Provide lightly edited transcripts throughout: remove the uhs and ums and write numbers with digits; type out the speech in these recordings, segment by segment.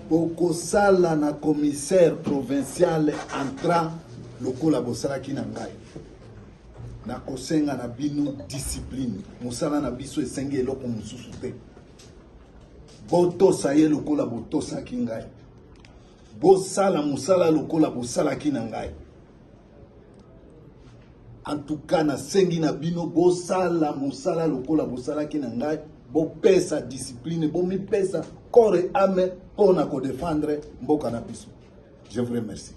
Boko sala na commissaire provincial entra lokola bosala ki na ngai. Na kosenga na bino discipline. Musala na biso esenge eloko mususu te. Botosa ye lokola botosa ki ngai. Bosala musala lokola bosala ki na ngai. En tout cas na sengi na bino bosala musala lokola bosala ki na ngai. Bo pesa discipline, bo mi pesa corps et âme pour na ko défendre mboka na biso. Je vous remercie.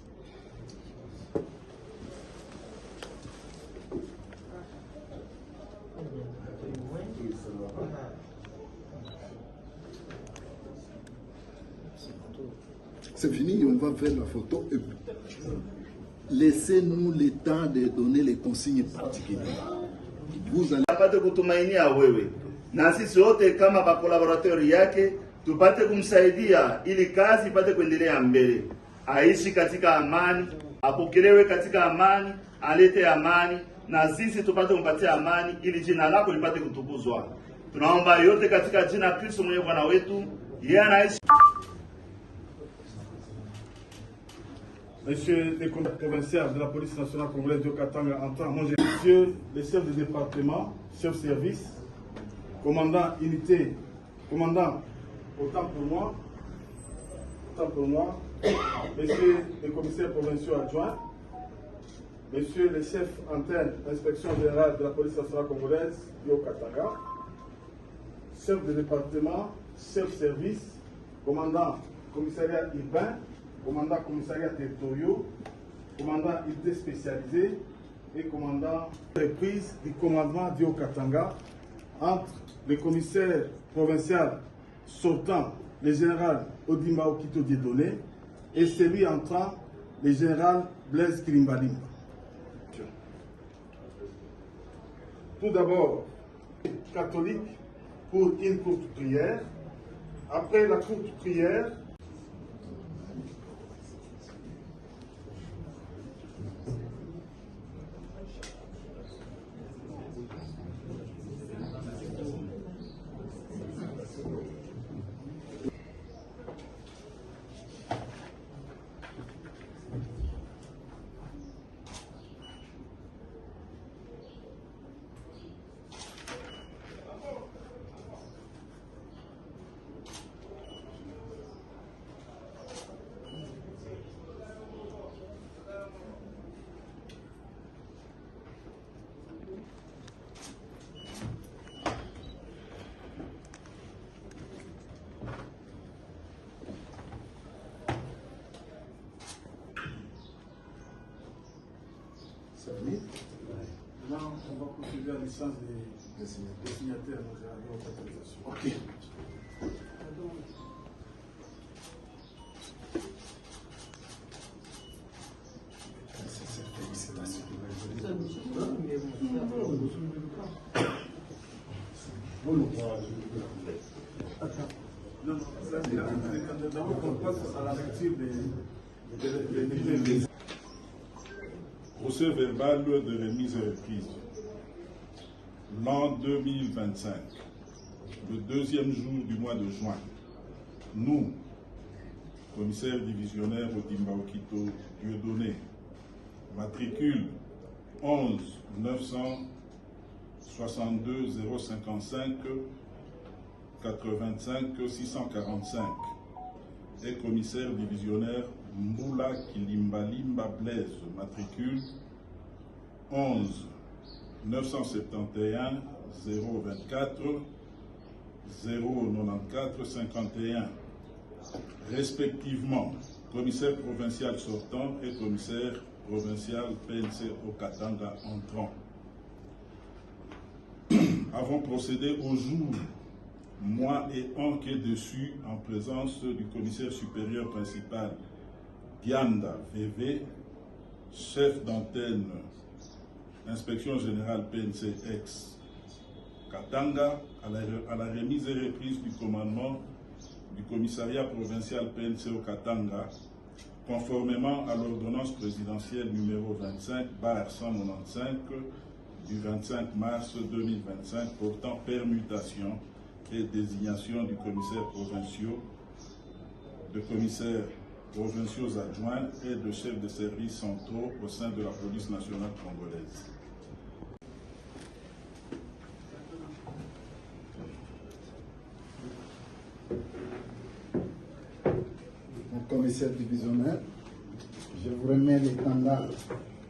C'est fini, on va faire la photo. Laissez-nous le temps de donner les consignes particulières. Vous allez apate kutumainia wewe na sisi wote kama bakolaboratori yake tupate kumsaidia ili kazi ipate kuendelea mbele, aishi katika amani, apokelewe katika amani, alete amani na sisi tupate kumpatia amani ili jina lako lipate kutukuzwa. Tunaomba yote katika jina la Kristo mwenye Bwana wetu, yeye anaishi. Monsieur le commissaire provincial de la police nationale congolaise de Katanga entend, monsieur les chefs de département, chef service, commandant unité, commandant, autant pour moi, monsieur les commissaires provinciaux adjoints, monsieur les chefs antenne, inspection générale de la police nationale congolaise de Katanga, chef de département, chef service, commandant commissariat urbain, commandant commissariat territoriaux, commandant unité spécialisée et commandant reprise du commandement du Haut-Katanga entre le commissaire provincial sortant, le général Odimba Okito Dieudonné, et celui entrant, le général Blaise Kilimbalimba. Tout d'abord, catholique pour une courte prière. Après la courte prière, maintenant, on va procéder à l'essence des signataires de notre autorisation. OK. D'abord, on passe à la lecture des Procès verbal de remise et reprise. L'an 2025, le deuxième jour du mois de juin, nous, commissaire divisionnaire Odimba Okito Dieudonné, matricule 11 962 055 85 645 et commissaire divisionnaire Mboula Kilimbalimba Blaise, matricule 11 971 024 094 51, respectivement commissaire provincial sortant et commissaire provincial PNC au Katanga entrant. Avons procédé au jour, mois et an qui est dessus en présence du commissaire supérieur principal Dianda VV, chef d'antenne, inspection générale PNC ex Katanga, à la remise et reprise du commandement du commissariat provincial PNC au Katanga, conformément à l'ordonnance présidentielle numéro 25/195 du 25 mars 2025 portant permutation et désignation du commissaire provincial de commissaires provinciaux adjoints et de chefs de services centraux au sein de la police nationale congolaise. Mon commissaire divisionnaire, je vous remets l'étendard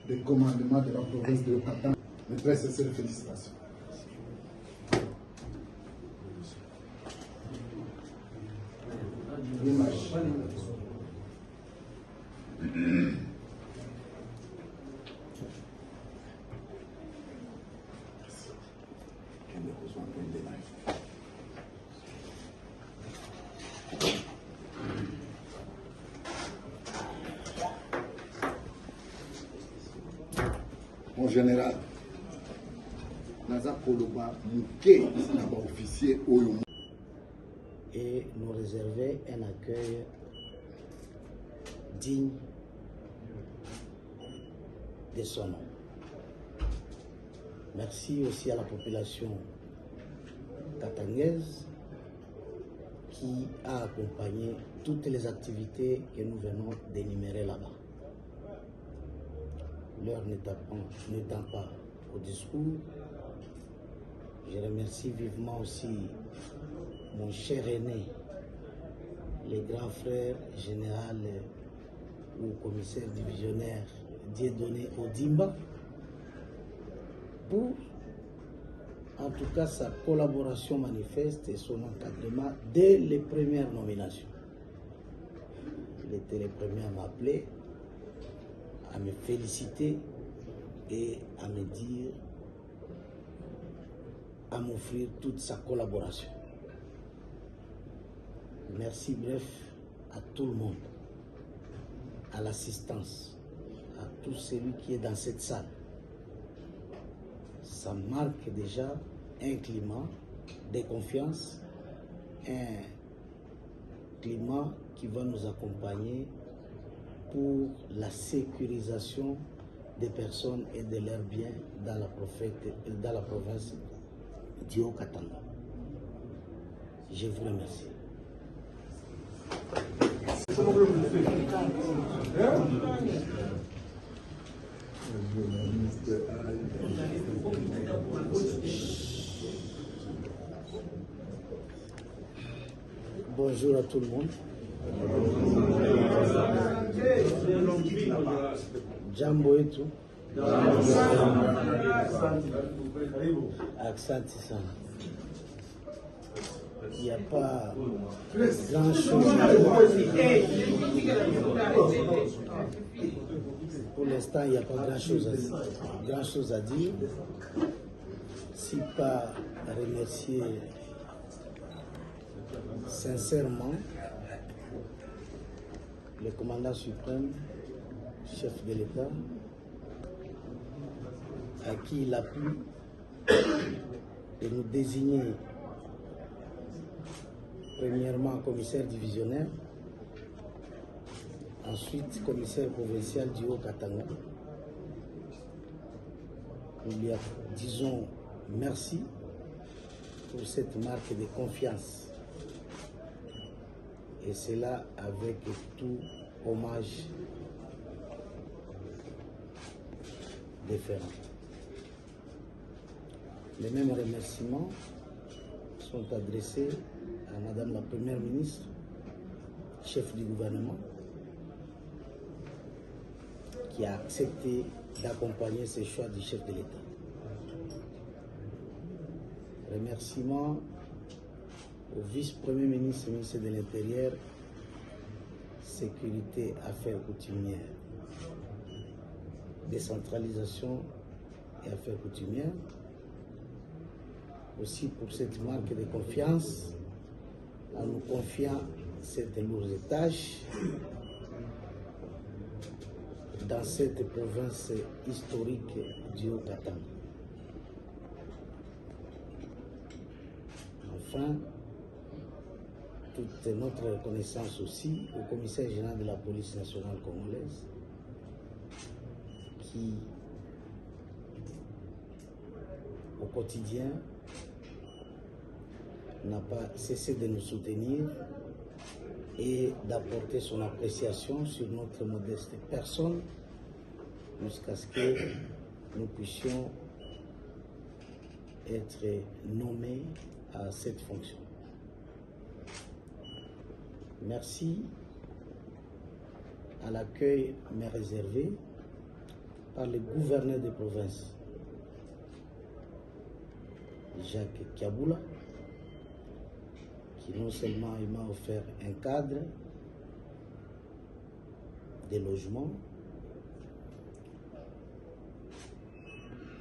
de commandement de la province de Haut-Katanga. Mes très sincères félicitations. L'image. Mon général, Naza Koloba, Mouké, officier Oyo. Et nous réserver un accueil digne de son nom. Merci aussi à la population katangaise qui a accompagné toutes les activités que nous venons d'énumérer là-bas. L'heure n'étant pas au discours, je remercie vivement aussi mon cher aîné, le grand frère général ou commissaire divisionnaire Dieudonné Odimba, pour en tout cas sa collaboration manifeste et son encadrement dès les premières nominations. Il était le premier à m'appeler, à me féliciter et à me dire, à m'offrir toute sa collaboration. Merci bref à tout le monde, à l'assistance, à tout celui qui est dans cette salle. Ça marque déjà un climat de confiance, un climat qui va nous accompagner pour la sécurisation des personnes et de leurs biens dans la province du Haut-Katanga. Je vous remercie. Bonjour à tout le monde. Jambo et tout. Aksanti sana. Il n'y a pas grand-chose. Pour l'instant, il n'y a pas grand-chose à dire. Si pas remercier sincèrement le commandant suprême, chef de l'État, à qui il a plu de nous désigner premièrement commissaire divisionnaire, ensuite commissaire provincial du Haut-Katanga. Nous lui disons merci pour cette marque de confiance. Et cela avec tout hommage déférent. Les mêmes remerciements sont adressés à Madame la Première ministre, chef du gouvernement, qui a accepté d'accompagner ces choix du chef de l'État. Remerciements au vice-premier ministre, ministre de l'Intérieur, Sécurité, Affaires coutumières, Décentralisation et Affaires coutumières, aussi pour cette marque de confiance en nous confiant cette lourde tâche dans cette province historique du Haut-Katanga. Enfin, toute notre reconnaissance aussi au commissaire général de la police nationale congolaise qui, au quotidien, n'a pas cessé de nous soutenir et d'apporter son appréciation sur notre modeste personne jusqu'à ce que nous puissions être nommés à cette fonction. Merci à l'accueil m'est réservé par le gouverneur de province, Jacques Kiaboula, qui non seulement il m'a offert un cadre, des logements,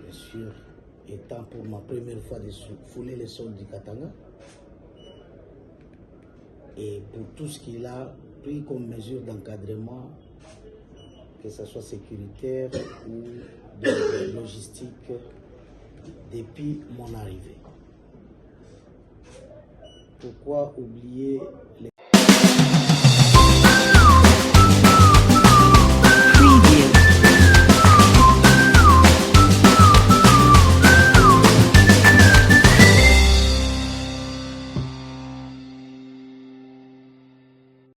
bien sûr, étant pour ma première fois de fouler les sols du Katanga, et pour tout ce qu'il a pris comme mesure d'encadrement, que ce soit sécuritaire ou de logistique, depuis mon arrivée. Pourquoi oublier les